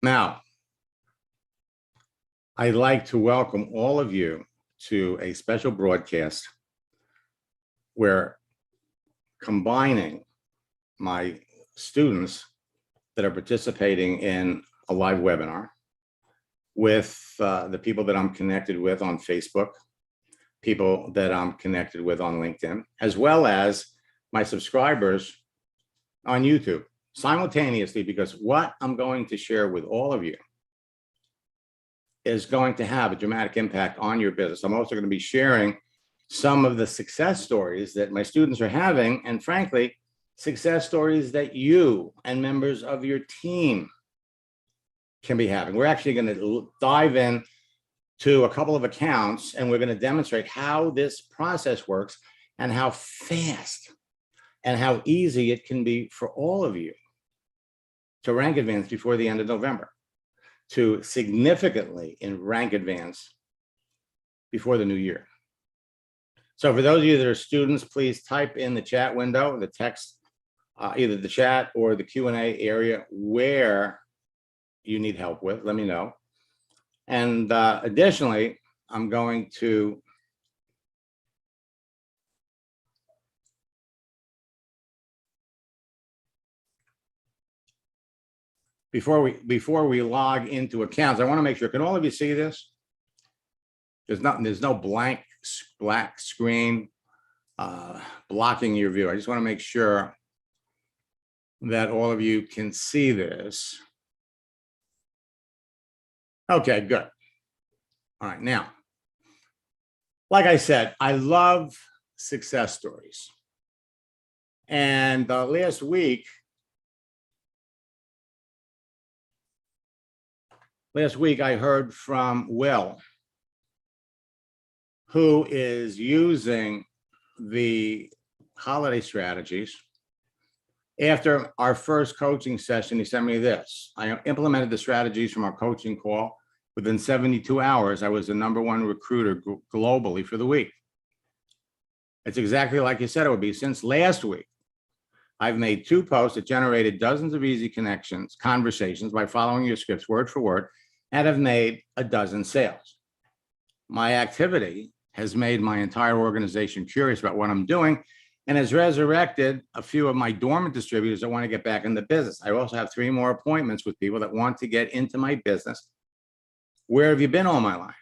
Now, I'd like to welcome all of you to a special broadcast where combining my students that are participating in a live webinar with the people that I'm connected with on Facebook, people that I'm connected with on LinkedIn, as well as my subscribers on YouTube simultaneously, because what I'm going to share with all of you is going to have a dramatic impact on your business. I'm also going to be sharing some of the success stories that my students are having, and frankly, success stories that you and members of your team can be having. We're actually going to dive in to a couple of accounts, and we're going to demonstrate how this process works and how fast and how easy it can be for all of you to rank advance before the end of November, to significantly in rank advance before the new year. So for those of you that are students, please type in the chat window, the text, either the chat or the Q&A area where you need help with, let me know. And additionally, I'm going to before we log into accounts, I want to make sure, can all of you see this? There's no black screen blocking your view. I just want to make sure that all of you can see this. Okay, good. All right, now, like I said, I love success stories. And last week I heard from Will, who is using the holiday strategies. After our first coaching session, he sent me this. I implemented the strategies from our coaching call. Within 72 hours, I was the #1 recruiter globally for the week. It's exactly like you said it would be. Since last week, I've made 2 posts that generated dozens of easy conversations by following your scripts word for word, and have made a dozen sales. My activity has made my entire organization curious about what I'm doing and has resurrected a few of my dormant distributors that want to get back in the business. I also have 3 more appointments with people that want to get into my business. Where have you been all my life?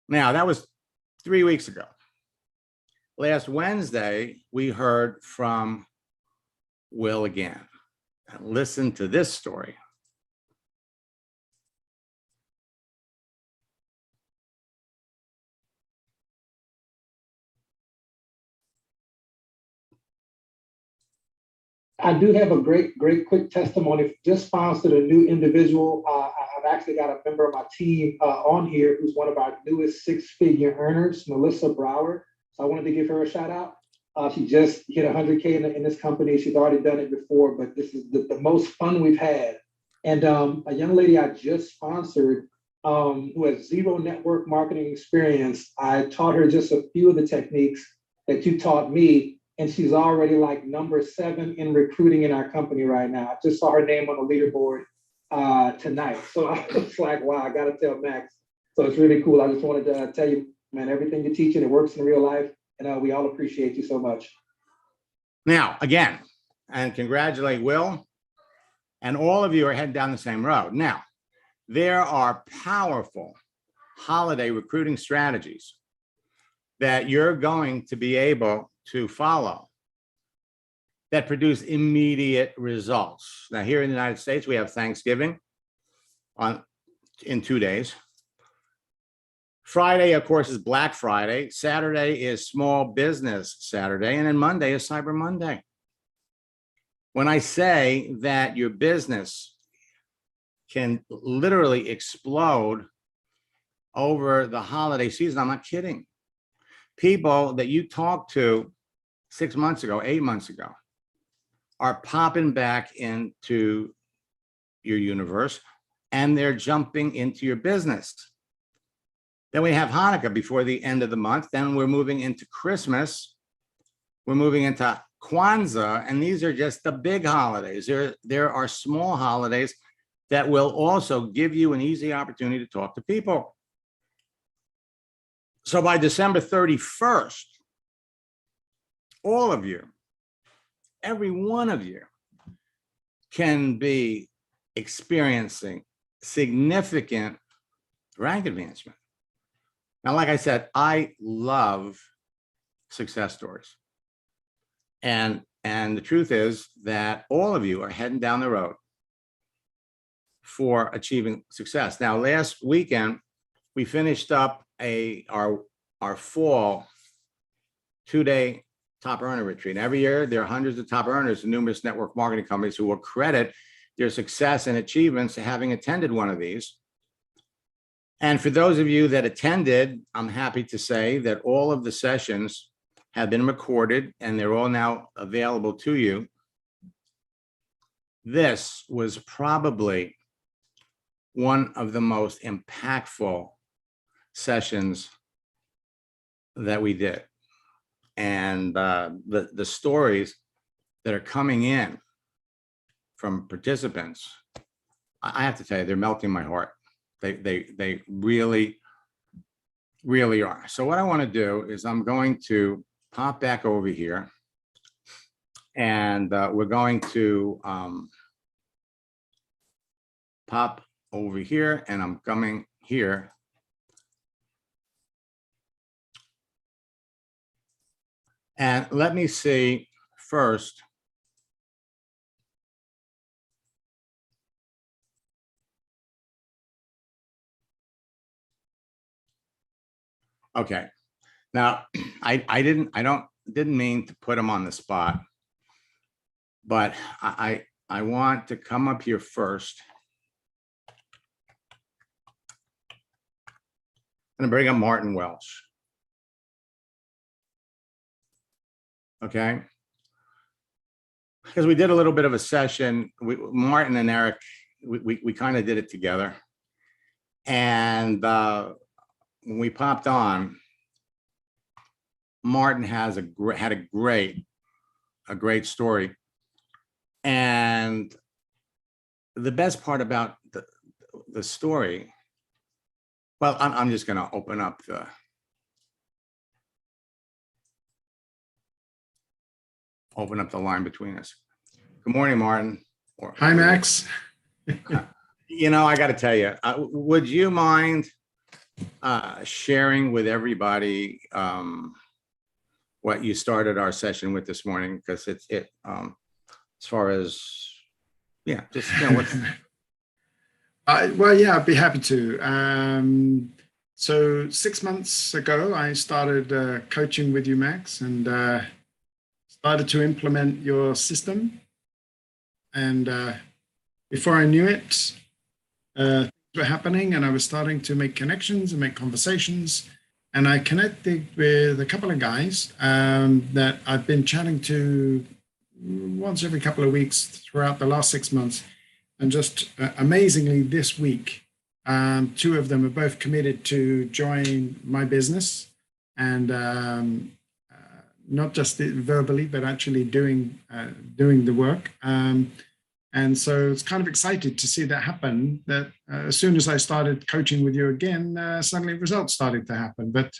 Now, that was 3 weeks ago. Last Wednesday, we heard from Will again. And listen to this story. I do have a great quick testimony. Just sponsored a new individual. I've actually got a member of my team on here who's one of our newest 6-figure earners, Melissa Brower. So I wanted to give her a shout out. She just hit 100K in this company. She's already done it before, but this is the most fun we've had. And a young lady I just sponsored who has 0 network marketing experience. I taught her just a few of the techniques that you taught me. And she's already like #7 in recruiting in our company right now. I just saw her name on the leaderboard tonight. So I was like, wow, I got to tell Max. So it's really cool. I just wanted to tell you, man, everything you're teaching, it works in real life. And we all appreciate you so much. Now, again, and congratulate Will. And all of you are heading down the same road. Now, there are powerful holiday recruiting strategies that you're going to be able to follow that produce immediate results. Now, here in the United States, we have Thanksgiving in 2 days. Friday, of course, is Black Friday. Saturday is Small Business Saturday. And then Monday is Cyber Monday. When I say that your business can literally explode over the holiday season, I'm not kidding. People that you talked to 6 months ago, 8 months ago, are popping back into your universe and they're jumping into your business. Then we have Hanukkah before the end of the month. Then we're moving into Christmas. We're moving into Kwanzaa, and these are just the big holidays. There are small holidays that will also give you an easy opportunity to talk to people. So by December 31st, all of you, every one of you, can be experiencing significant rank advancement. Now, like I said, I love success stories. And the truth is that all of you are heading down the road for achieving success. Now, last weekend, we finished up our fall 2-day top earner retreat. Every year, there are hundreds of top earners and numerous network marketing companies who will credit their success and achievements to having attended one of these. And for those of you that attended, I'm happy to say that all of the sessions have been recorded and they're all now available to you. This was probably one of the most impactful sessions that we did. And the stories that are coming in from participants, I have to tell you, they're melting my heart. They really, really are. So what I want to do is I'm going to pop back over here, and we're going to pop over here, and I'm coming here. And let me see first. Okay. Now, I didn't mean to put him on the spot, but I want to come up here first. I'm going to bring up Martin Welsh. Okay. Because we did a little bit of a session. Martin and Eric, we kind of did it together. And when we popped on, Martin had a great story. And the best part about the story, well, I'm just going to open up the line between us. Good morning, Martin. Hi, Max. You know, I got to tell you, would you mind sharing with everybody what you started our session with this morning? Because as far as, yeah, just, you know, well, yeah, I'd be happy to. So 6 months ago, I started coaching with you, Max, and started to implement your system. And before I knew it, things were happening, and I was starting to make connections and make conversations. And I connected with a couple of guys that I've been chatting to once every couple of weeks throughout the last 6 months. And just amazingly, this week, 2 of them are both committed to join my business, and not just verbally, but actually doing the work. And so it's kind of excited to see that happen, that as soon as I started coaching with you again, suddenly results started to happen. But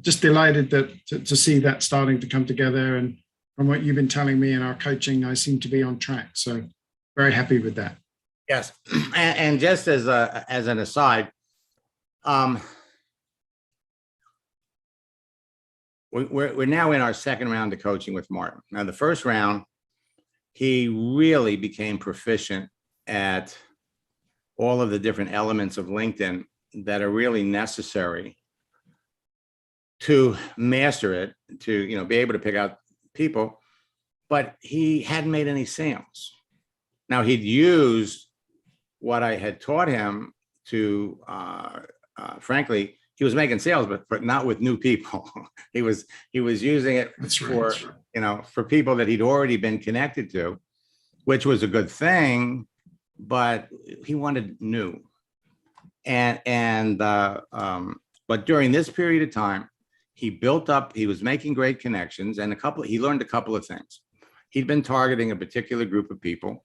just delighted to see that starting to come together. And from what you've been telling me in our coaching, I seem to be on track. So very happy with that. yes. And just as an aside, we're now in our second round of coaching with Martin. Now, the first round, he really became proficient at all of the different elements of LinkedIn that are really necessary to master it, to, you know, be able to pick out people, but he hadn't made any sales. Now, he'd used what I had taught him to, frankly, he was making sales, but not with new people. he was using it for, you know, for people that he'd already been connected to, which was a good thing, but he wanted new. But during this period of time, he built up, he was making great connections, and he learned a couple of things. He'd been targeting a particular group of people,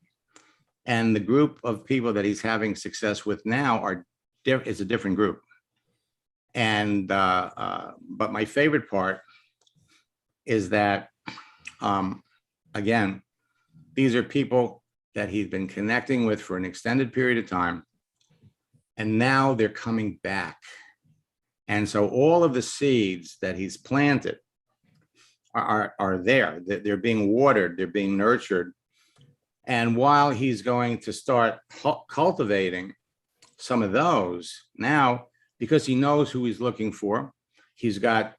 And the group of people that he's having success with now is a different group. And but my favorite part is that again, these are people that he's been connecting with for an extended period of time, and now they're coming back. And so all of the seeds that he's planted are there. They're being watered, they're being nurtured. And while he's going to start cultivating some of those now, because he knows who he's looking for, he's got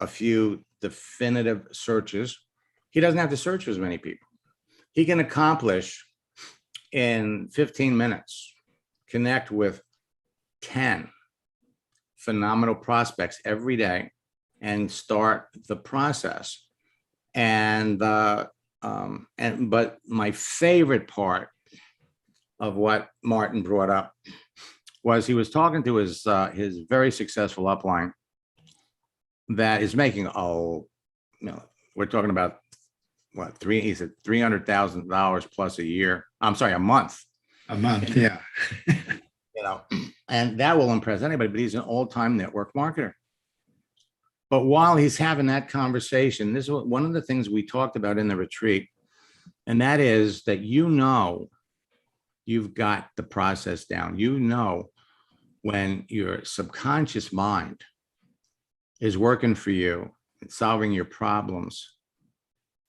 a few definitive searches. He doesn't have to search for as many people. He can accomplish in 15 minutes, connect with 10 phenomenal prospects every day and start the process. And but my favorite part of what Martin brought up was he was talking to his very successful upline that is making, we're talking about what, he said $300,000 plus a year. I'm sorry, a month. A month, yeah. And that will impress anybody, but he's an all-time network marketer. But while he's having that conversation, this is one of the things we talked about in the retreat, and that is that you've got the process down. When your subconscious mind is working for you and solving your problems,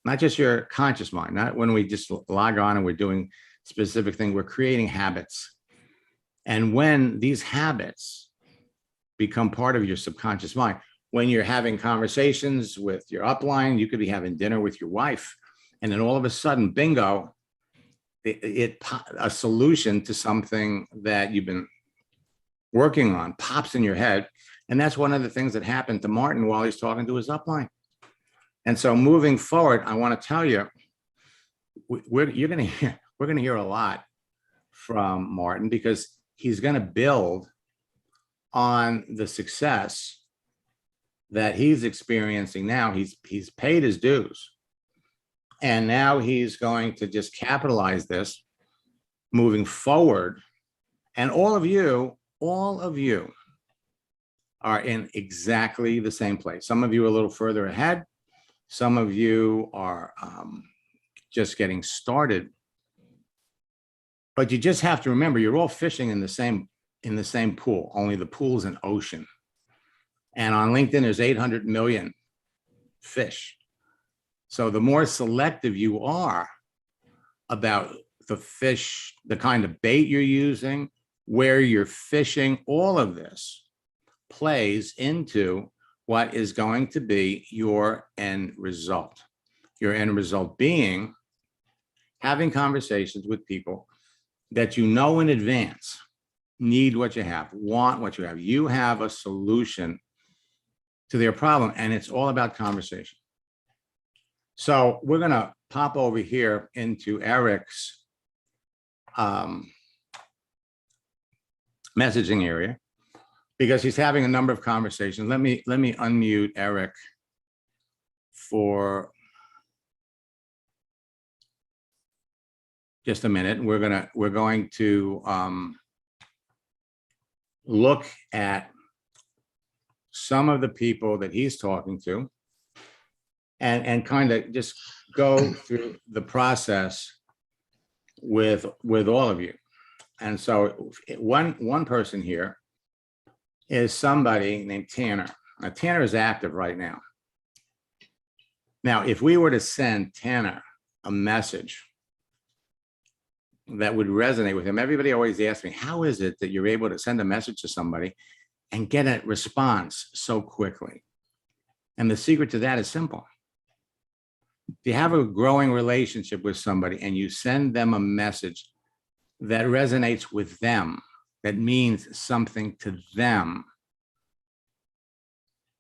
not just your conscious mind, not when we just log on and we're doing specific things, we're creating habits. And when these habits become part of your subconscious mind, when you're having conversations with your upline, you could be having dinner with your wife, and then all of a sudden, bingo, a solution to something that you've been working on pops in your head. And that's one of the things that happened to Martin while he's talking to his upline. And so moving forward, I want to tell you, we're going to hear a lot from Martin, because he's going to build on the success that he's experiencing now. He's paid his dues, and now he's going to just capitalize this moving forward. And all of you are in exactly the same place. Some of you are a little further ahead. Some of you are just getting started. But you just have to remember, you're all fishing in the same pool, only the pool's an ocean. And on LinkedIn, there's 800 million fish. So the more selective you are about the fish, the kind of bait you're using, where you're fishing, all of this plays into what is going to be your end result. Your end result being having conversations with people that you know in advance need what you have, want what you have. You have a solution to their problem, and it's all about conversation. So we're going to pop over here into Eric's messaging area, because he's having a number of conversations. Let me unmute Eric for just a minute. We're going to look at some of the people that he's talking to, and kind of just go through the process with all of you. And so one person here is somebody named Tanner. Now, Tanner is active right now. Now, if we were to send Tanner a message that would resonate with him, everybody always asks me, how is it that you're able to send a message to somebody and get a response so quickly? And the secret to that is simple. If you have a growing relationship with somebody and you send them a message that resonates with them, that means something to them,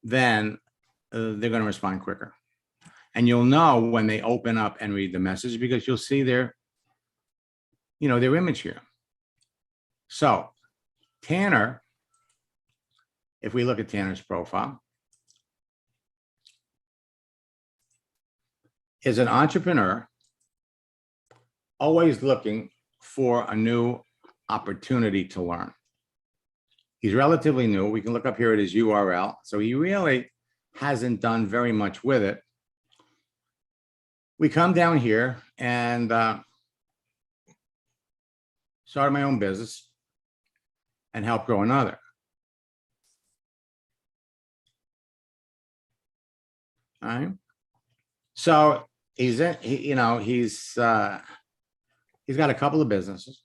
then they're going to respond quicker. And you'll know when they open up and read the message, because you'll see their image here. So Tanner, if we look at Tanner's profile, is an entrepreneur, always looking for a new opportunity to learn. He's relatively new. We can look up here at his URL. So he really hasn't done very much with it. We come down here and started my own business and help grow another. All right. So he's he's got a couple of businesses.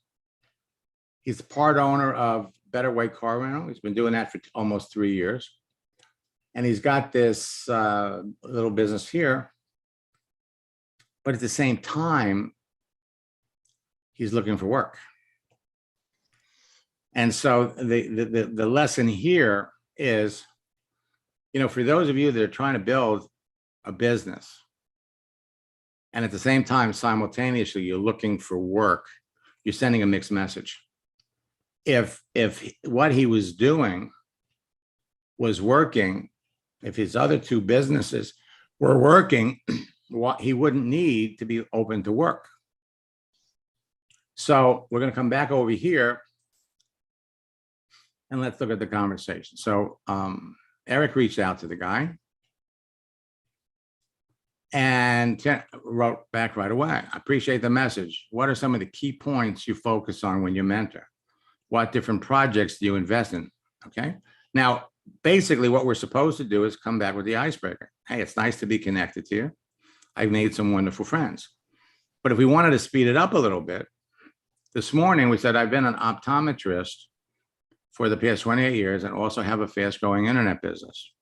He's part owner of Better Way Car Rental. He's been doing that for almost 3 years. And he's got this little business here. But at the same time, he's looking for work. And so the lesson here is, for those of you that are trying to build a business, and at the same time, simultaneously, you're looking for work, you're sending a mixed message. If what he was doing was working, if his other two businesses were working, he wouldn't need to be open to work. So we're going to come back over here and let's look at the conversation. So Eric reached out to the guy and wrote back right away. I appreciate the message. What are some of the key points you focus on when you mentor? What different projects do you invest in? Okay. Now, basically what we're supposed to do is come back with the icebreaker. Hey, it's nice to be connected to you. I've made some wonderful friends. But if we wanted to speed it up a little bit, this morning we said, I've been an optometrist for the past 28 years and also have a fast growing internet business.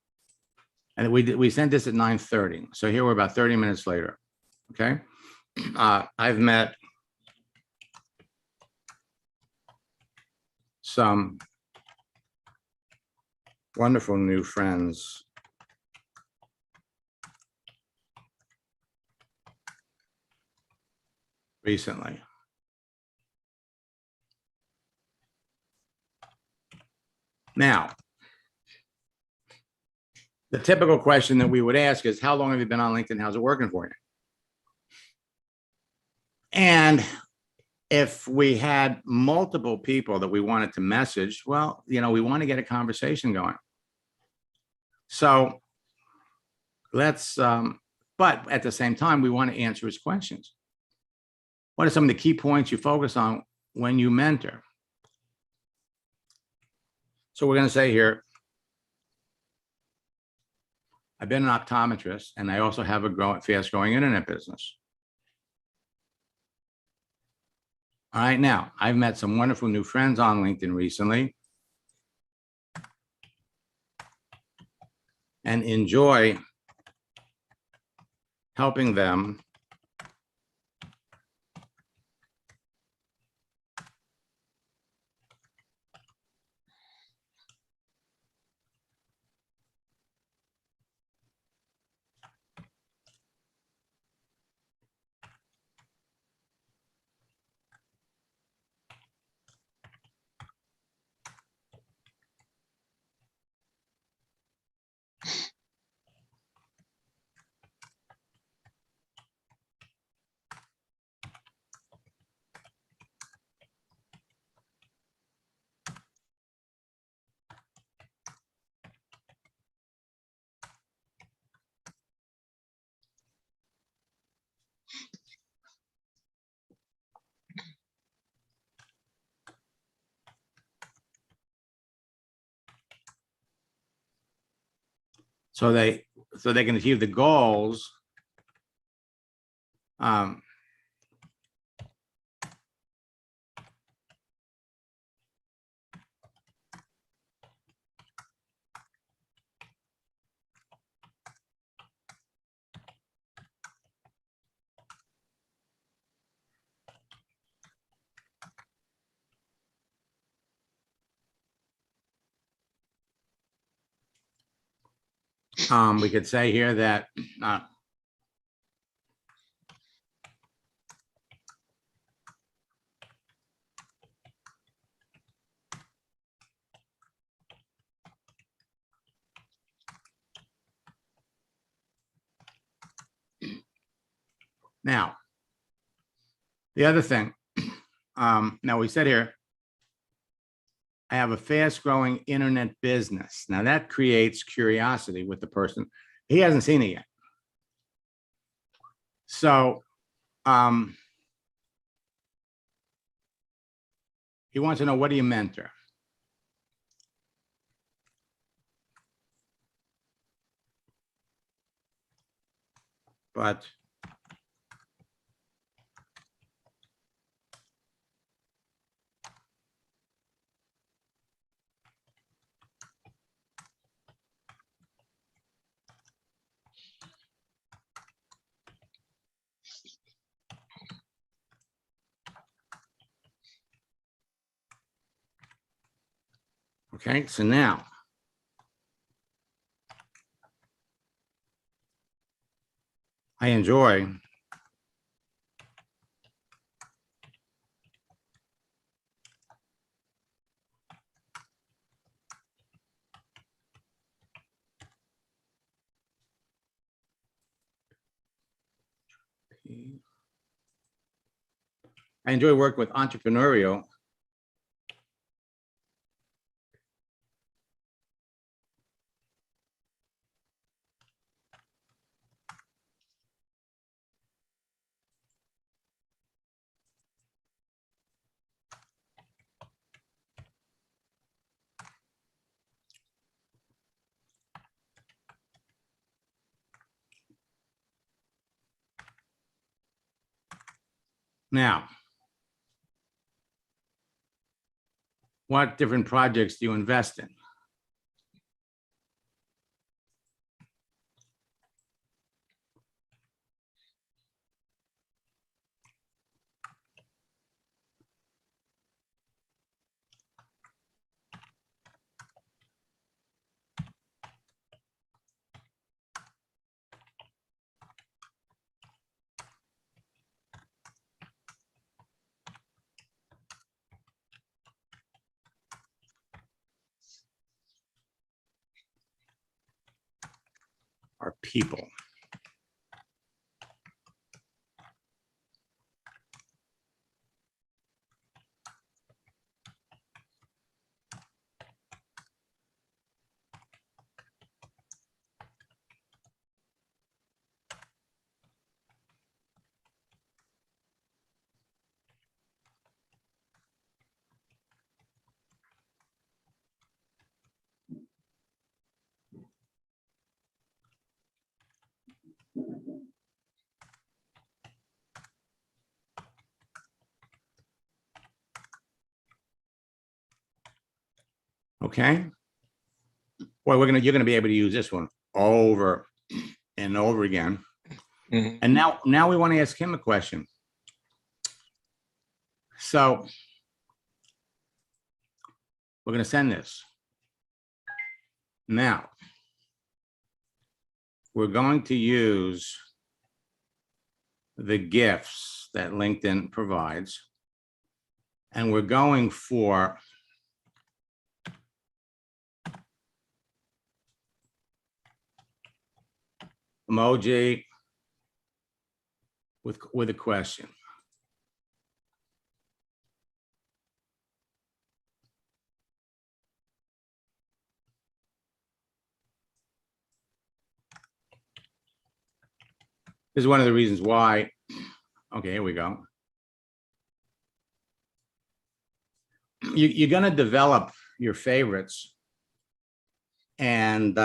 And we sent this at 9:30. So here we're about 30 minutes later. Okay. I've met some wonderful new friends recently. Now, the typical question that we would ask is, how long have you been on LinkedIn? How's it working for you? And if we had multiple people that we wanted to message, well, we want to get a conversation going. So let's, but at the same time, we want to answer his questions. What are some of the key points you focus on when you mentor? So we're going to say here, I've been an optometrist and I also have a fast growing internet business. All right, now I've met some wonderful new friends on LinkedIn recently and enjoy helping them so they can achieve the goals we could say here that now, the other thing Now we said here, I have a fast growing internet business. Now that creates curiosity with the person. He hasn't seen it yet. So he wants to know, what do you mentor? But okay, so now I enjoy working with entrepreneurial now. What different projects do you invest in? Are people. Okay. Boy, you're gonna be able to use this one over and over again. Mhm. And now we want to ask him a question. So we're gonna send this. Now we're going to use the GIFs that LinkedIn provides. And we're going for emoji with a question. This is one of the reasons why. Okay, here we go. You're going to develop your favorites. And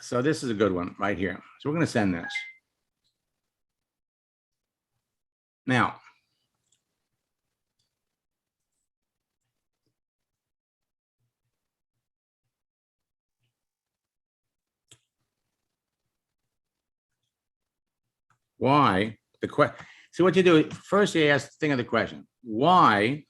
so this is a good one right here. So we're going to send this. Now, why the question? So what you do first, you ask, think of the question: why?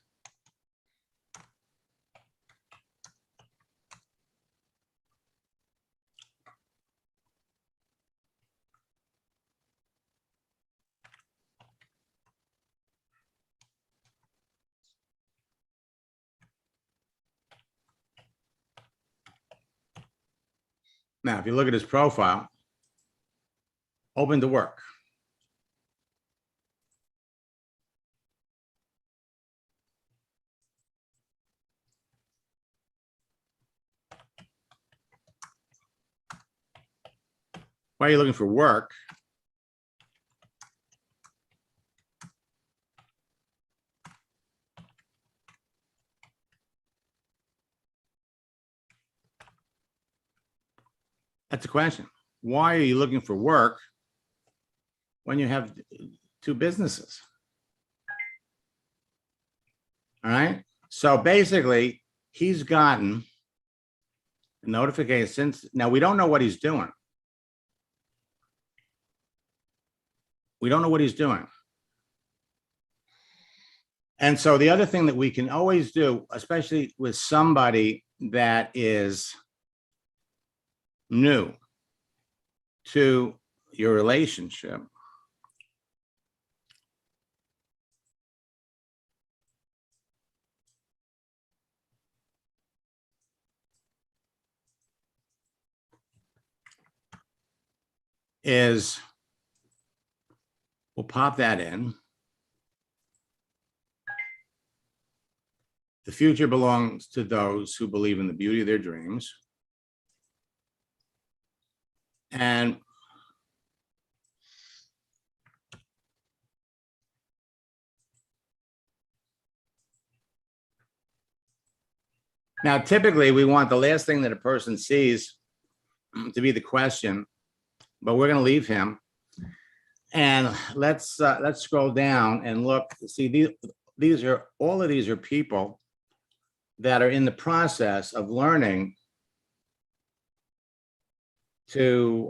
Now, if you look at his profile, open to work. Why are you looking for work? That's the question. Why are you looking for work when you have two businesses? All right. So basically, he's gotten a notification since now we don't know what he's doing. We don't know what he's doing. And so the other thing that we can always do, especially with somebody that is new to your relationship, is we'll pop that in. The future belongs to those who believe in the beauty of their dreams. And now, typically, we want the last thing that a person sees to be the question, but we're going to leave him. And let's scroll down and look. See, these are all of these are people that are in the process of learning to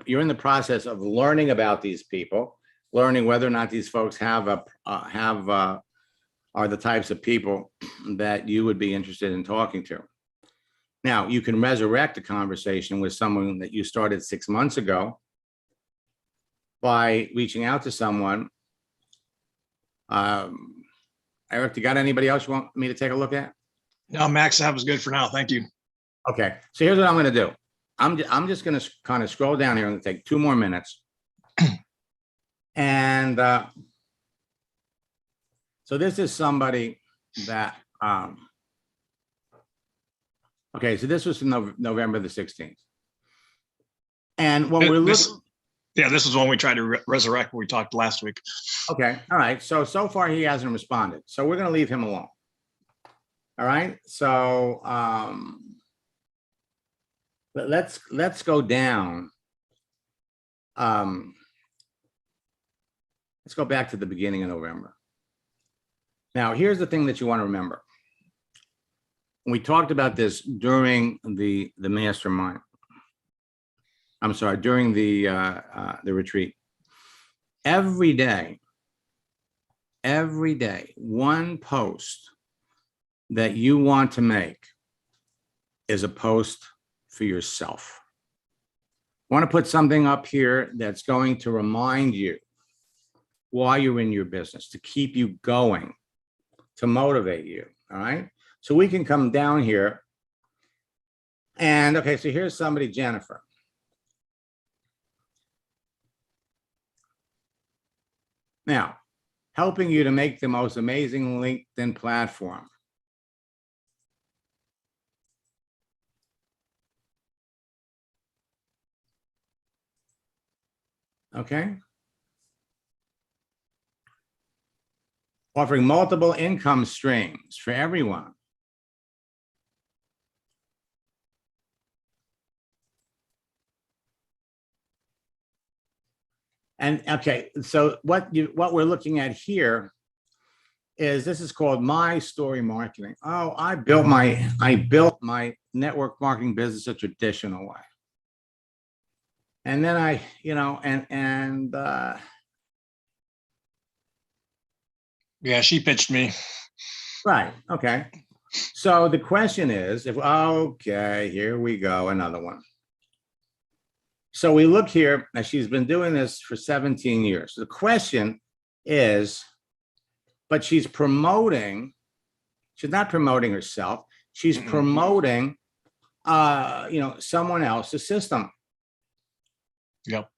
you're in the process of learning about these people, learning whether or not these folks are the types of people that you would be interested in talking to. Now, you can resurrect a conversation with someone that you started 6 months ago by reaching out to someone. Eric, you got anybody else you want me to take a look at? No, Max, that was good for now. Thank you. Okay, so here's what I'm going to do. I'm just going to kind of scroll down here and take 2 more minutes. And so this is somebody that, okay, so this was from November the 16th. And when we're looking. Yeah, this is one we tried to resurrect when we talked last week. Okay, all right. So far he hasn't responded. So we're going to leave him alone. All right. So let's go down. Let's go back to the beginning of November. Now, here's the thing that you want to remember. We talked about this during the mastermind. I'm sorry, during the retreat. Every day, one post that you want to make is a post for yourself. I want to put something up here that's going to remind you why you're in your business, to keep you going, to motivate you, all right? So we can come down here and, okay, so here's somebody, Jennifer. Now, helping you to make the most amazing LinkedIn platform. Okay. Offering multiple income streams for everyone. And okay, so what we're looking at here is this is called My Story Marketing. Oh, I built my network marketing business a traditional way. And then I, Yeah, she pitched me. right, okay. So the question is, okay, here we go, another one. So we look here, and she's been doing this for 17 years. The question is, but she's not promoting herself. She's promoting, someone else's system. Yep.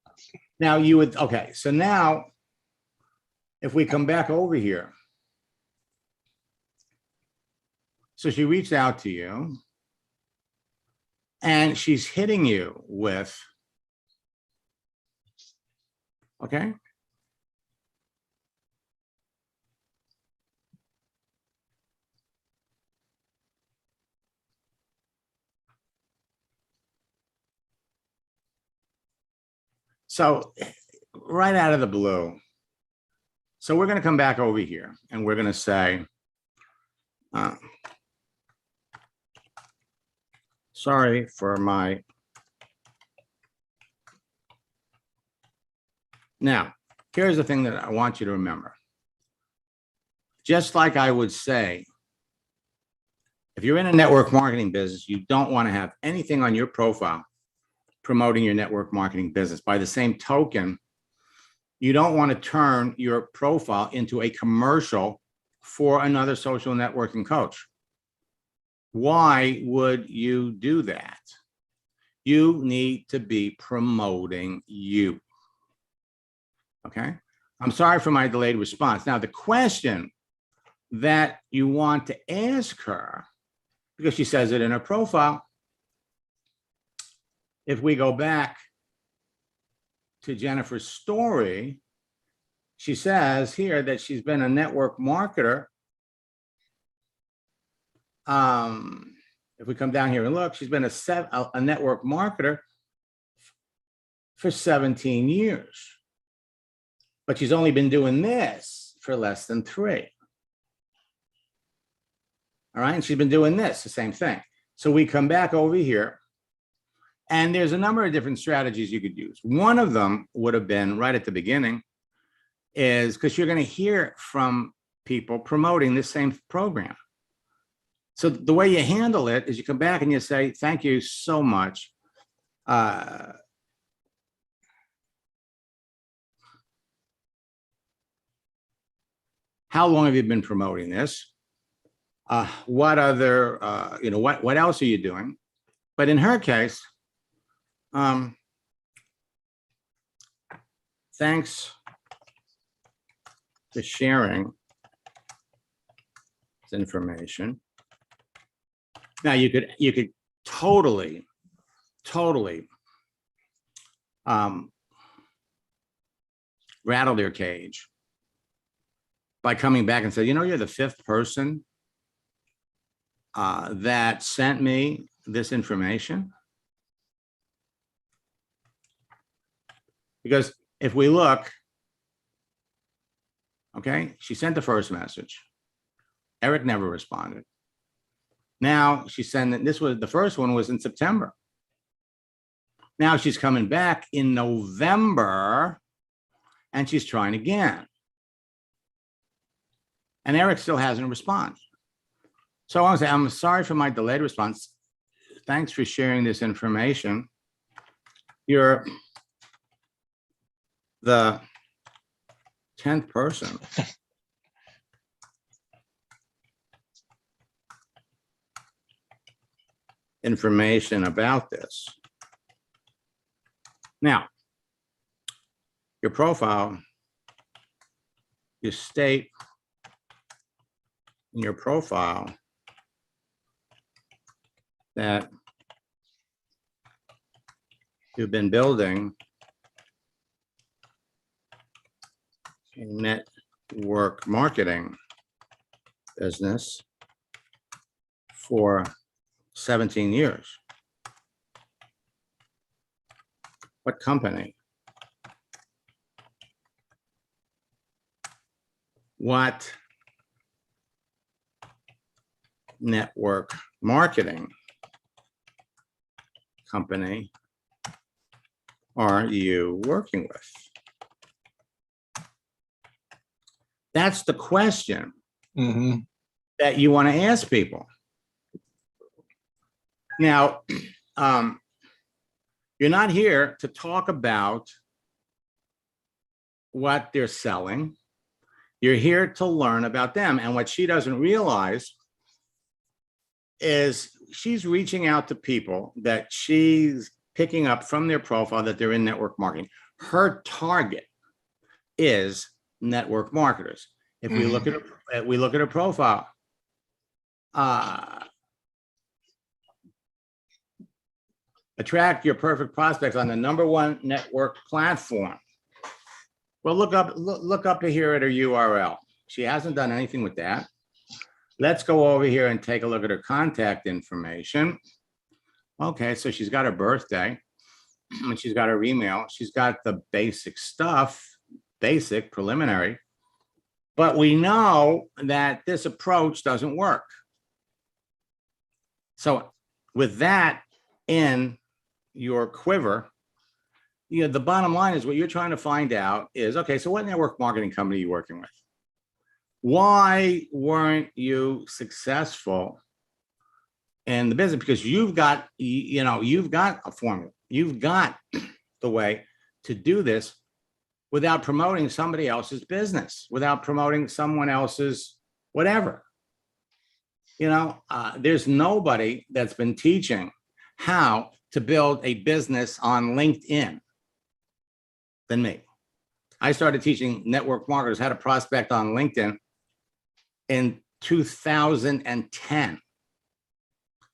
Now okay, so now if we come back over here, So she reached out to you and she's hitting you with, okay? So right out of the blue. So we're going to come back over here and we're going to say, sorry for my. Now, here's the thing that I want you to remember. Just like I would say, if you're in a network marketing business, you don't want to have anything on your profile promoting your network marketing business. By the same token, you don't want to turn your profile into a commercial for another social networking coach. Why would you do that? You need to be promoting you. Okay? I'm sorry for my delayed response. Now, the question that you want to ask her, because she says it in her profile, if we go back to Jennifer's story, she says here that she's been a network marketer. If we come down here and look, she's been a network marketer for 17 years. But she's only been doing this for less than 3. All right, and she's been doing this, the same thing. So we come back over here, and there's a number of different strategies you could use. One of them would have been right at the beginning, is because you're going to hear from people promoting this same program. So the way you handle it is you come back and you say, thank you so much. How long have you been promoting this? What other, what else are you doing? But in her case, thanks for sharing this information. Now you could totally rattle their cage by coming back and say, you're the 5th person that sent me this information. Because if we look, okay, she sent the first message. Eric never responded. Now she's sending, the first one was in September. Now she's coming back in November and she's trying again. And Eric still hasn't responded. So I want to say, I'm sorry for my delayed response. Thanks for sharing this information. You're the 10th person information about this. Now, your profile, you state in your profile that you've been building a network marketing business for 17 years. What company? What network marketing company are you working with? That's the question that you want to ask people. Now, you're not here to talk about what they're selling. You're here to learn about them. And what she doesn't realize is she's reaching out to people that she's picking up from their profile that they're in network marketing. Her target is network marketers. If we look at her profile, attract your perfect prospects on the #1 network platform. Well, look up here at her URL. She hasn't done anything with that. Let's go over here and take a look at her contact information. Okay, so she's got her birthday, and she's got her email. She's got the basic stuff, basic, preliminary. But we know that this approach doesn't work. So with that in your quiver, the bottom line is what you're trying to find out is, okay, so what network marketing company are you working with? Why weren't you successful in the business? Because you've got a formula. You've got the way to do this without promoting somebody else's business, without promoting someone else's whatever. There's nobody that's been teaching how to build a business on LinkedIn than me. I started teaching network marketers how to prospect on LinkedIn in 2010,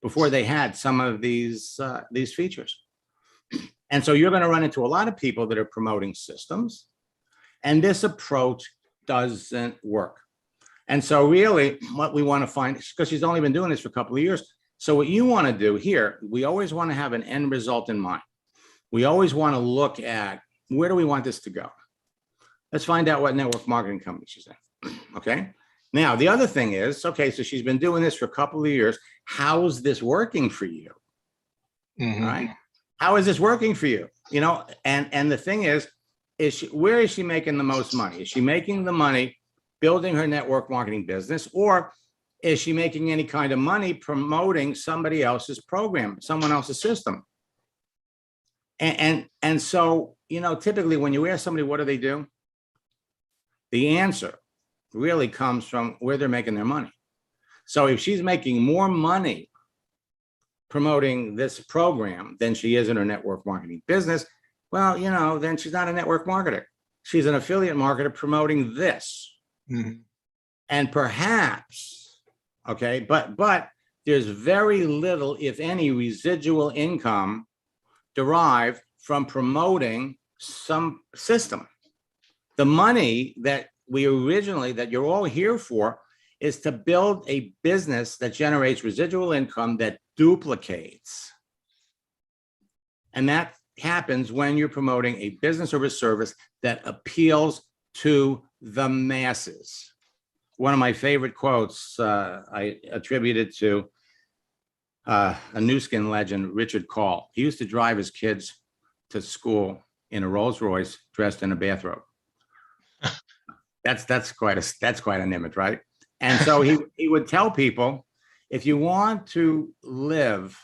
before they had some of these features. And so you're going to run into a lot of people that are promoting systems, and this approach doesn't work. And so really what we want to find, because she's only been doing this for a couple of years. So what you want to do here, we always want to have an end result in mind. We always want to look at, where do we want this to go? Let's find out what network marketing company she's in. Okay. Now, the other thing is, okay, so she's been doing this for a couple of years. How's this working for you? Mhm. All right. How is this working for you? And the thing is where is she making the most money? Is she making the money building her network marketing business, or is she making any kind of money promoting somebody else's program, someone else's system? And so, typically when you ask somebody, what do they do? The answer really comes from where they're making their money. So if she's making more money promoting this program than she is in her network marketing business, well, then she's not a network marketer. She's an affiliate marketer promoting this. Mhm. And perhaps, okay, but there's very little, if any, residual income derived from promoting some system. The money that you're all here for is to build a business that generates residual income that duplicates. And that happens when you're promoting a business or a service that appeals to the masses. One of my favorite quotes I attributed to a New Skin legend, Richard Call. He used to drive his kids to school in a Rolls Royce dressed in a bathrobe. That's quite an image, right? And so he would tell people, if you want to live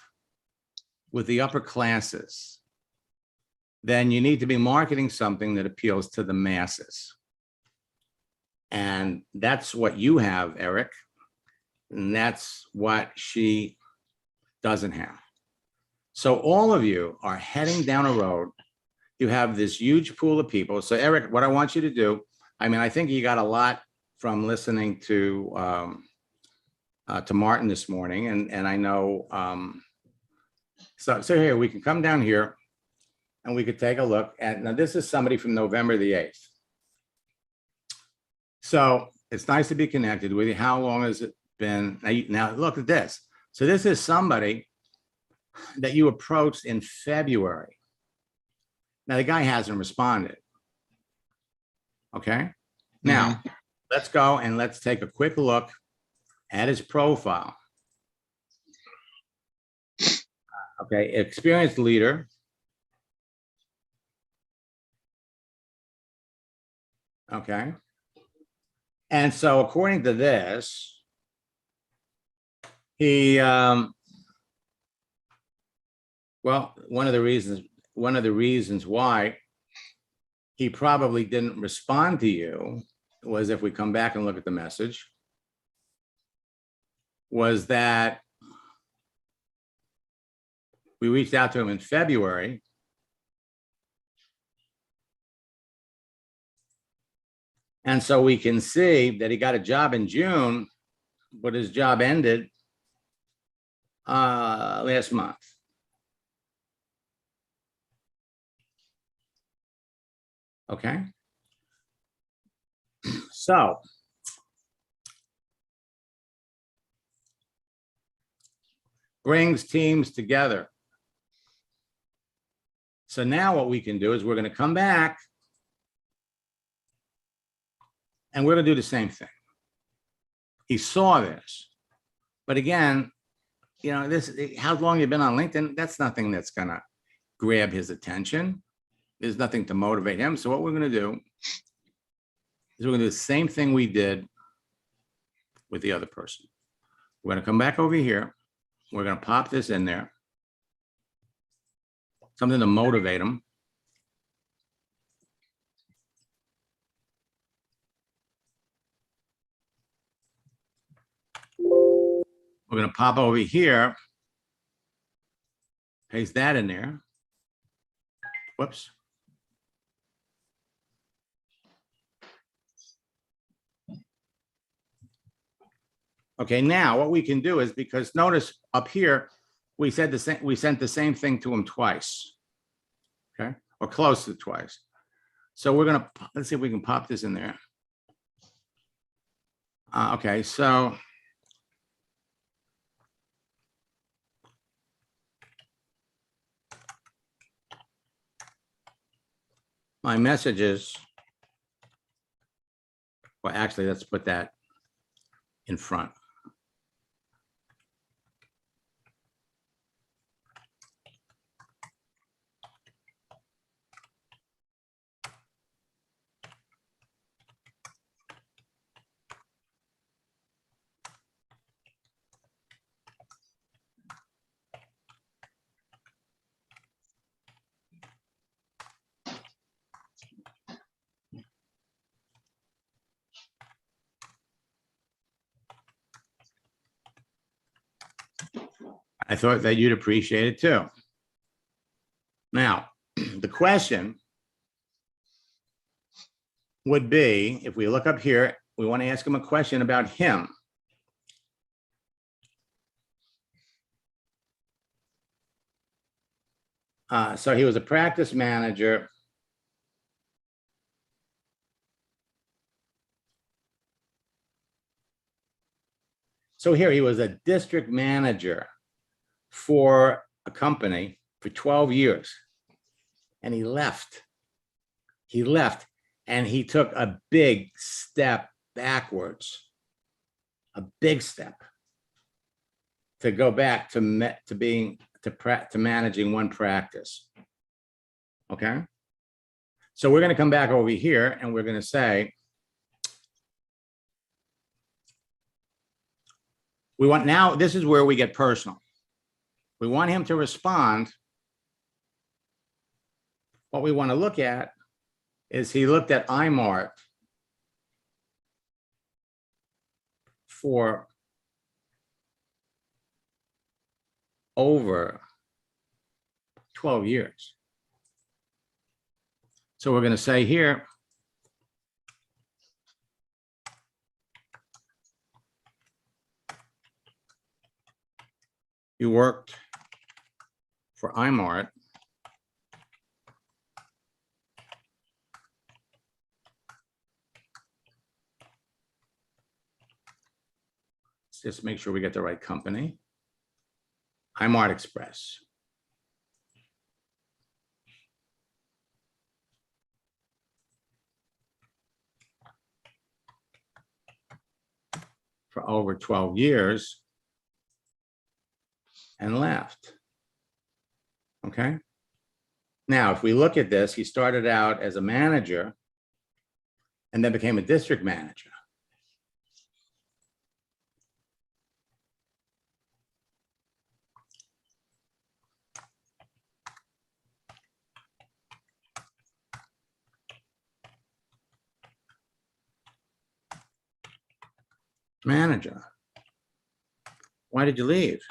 with the upper classes, then you need to be marketing something that appeals to the masses. And that's what you have, Eric. And that's what she doesn't have. So all of you are heading down a road. You have this huge pool of people. So Eric, what I want you to do, I think you got a lot from listening to Martin this morning. And I know, so here, we can come down here and we could take a look at, now this is somebody from November the 8th. So it's nice to be connected with you. How long has it been? Now look at this. So this is somebody that you approached in February. Now the guy hasn't responded. Okay. Now let's go and let's take a quick look at his profile. Okay. Experienced leader. Okay. And so according to this, he, well, one of the reasons why he probably didn't respond to you was, if we come back and look at the message, was that we reached out to him in February. And so we can see that he got a job in June, but his job ended last month. Okay. So brings teams together. So now what we can do is we're going to come back and we're going to do the same thing. He saw this, but again, you know, this, how long you've been on LinkedIn, that's nothing that's going to grab his attention. There's nothing to motivate him. So what we're going to do is we're going to do the same thing we did with the other person. We're going to come back over here. We're going to pop this in there. Something to motivate them. We're going to pop over here, paste that in there. Whoops. Okay, now what we can do is, because notice up here, we sent the same thing to him twice. Okay, or close to twice. So we're gonna, let's see if we can pop this in there. Okay, so my messages, well, actually, let's put that in front. I thought that you'd appreciate it too. Now, the question would be, if we look up here, we want to ask him a question about him. So he was a practice manager. So here he was a district manager for a company for 12 years. And he left. He left and he took a big step backwards, a big step to go back to managing one practice. Okay. So we're going to come back over here and we're going to say, we want, now this is where we get personal. We want him to respond. What we want to look at is he looked at iMart for over 12 years. So we're going to say here, you worked for iMart just make sure we get the right company. iMart Express. For over 12 years and left. Okay. Now, if we look at this, he started out as a manager and then became a district manager. Manager. Why did you leave?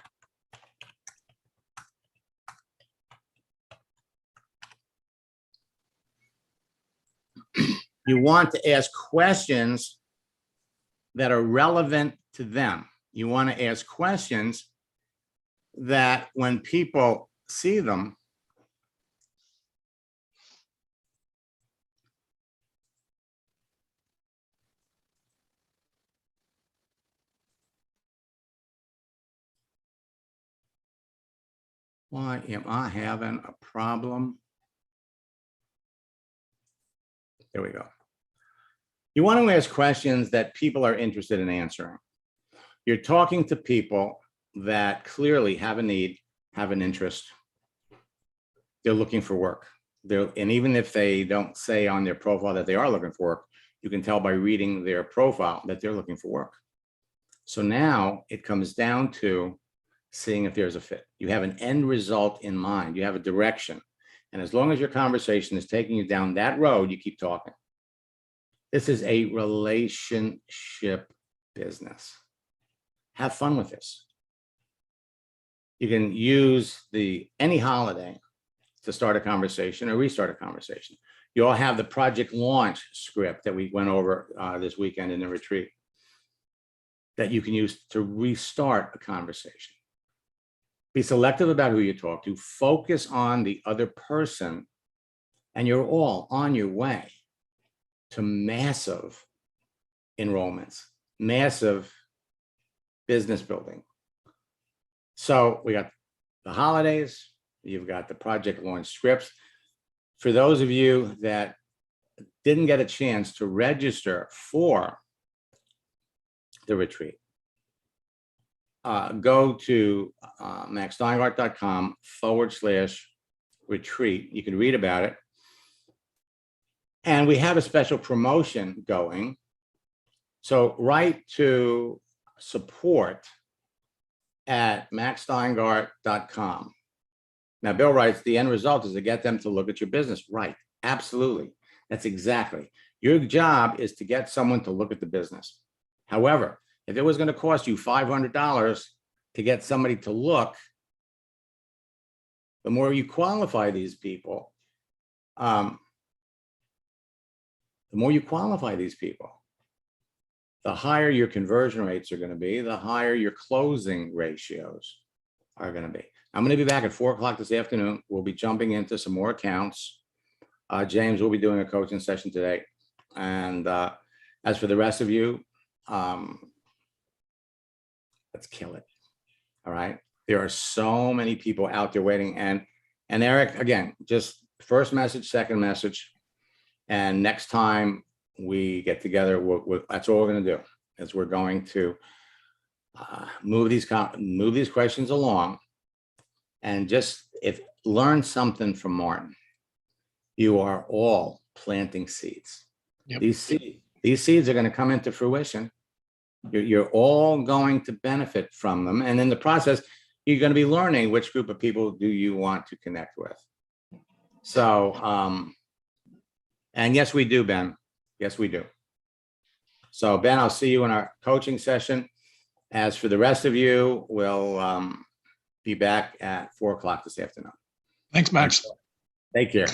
You want to ask questions that are relevant to them. You want to ask questions that when people see them, why am I having a problem? There we go. You want to ask questions that people are interested in answering. You're talking to people that clearly have a need, have an interest. They're looking for work. And even if they don't say on their profile that they are looking for work, you can tell by reading their profile that they're looking for work. So now it comes down to seeing if there's a fit. You have an end result in mind. You have a direction. And as long as your conversation is taking you down that road, you keep talking. This is a relationship business. Have fun with this. You can use any holiday to start a conversation or restart a conversation. You all have the project launch script that we went over this weekend in the retreat that you can use to restart a conversation. Be selective about who you talk to, focus on the other person, and you're all on your way to massive enrollments, massive business building. So we got the holidays, you've got the project launch scripts. For those of you that didn't get a chance to register for the retreat, go to maxsteingart.com/retreat. You can read about it. And we have a special promotion going. So write to support@maxsteingart.com. Now, Bill writes, the end result is to get them to look at your business. Right. Absolutely. That's exactly. Your job is to get someone to look at the business. However, if it was going to cost you $500 to get somebody to look, the more you qualify these people, the higher your conversion rates are going to be, the higher your closing ratios are going to be. I'm going to be back at 4 o'clock this afternoon. We'll be jumping into some more accounts. James will be doing a coaching session today. And as for the rest of you, let's kill it. All right. There are so many people out there waiting. And Eric, again, just first message, second message. And next time we get together, that's all we're going to do, is we're going to move these questions along and just learn something from Martin. You are all planting seeds. Yep. These seeds are going to come into fruition. You're all going to benefit from them. And in the process, you're going to be learning which group of people do you want to connect with. So, and yes, we do, Ben. Yes, we do. So, Ben, I'll see you in our coaching session. As for the rest of you, we'll be back at 4 o'clock this afternoon. Thanks, Max. Take care.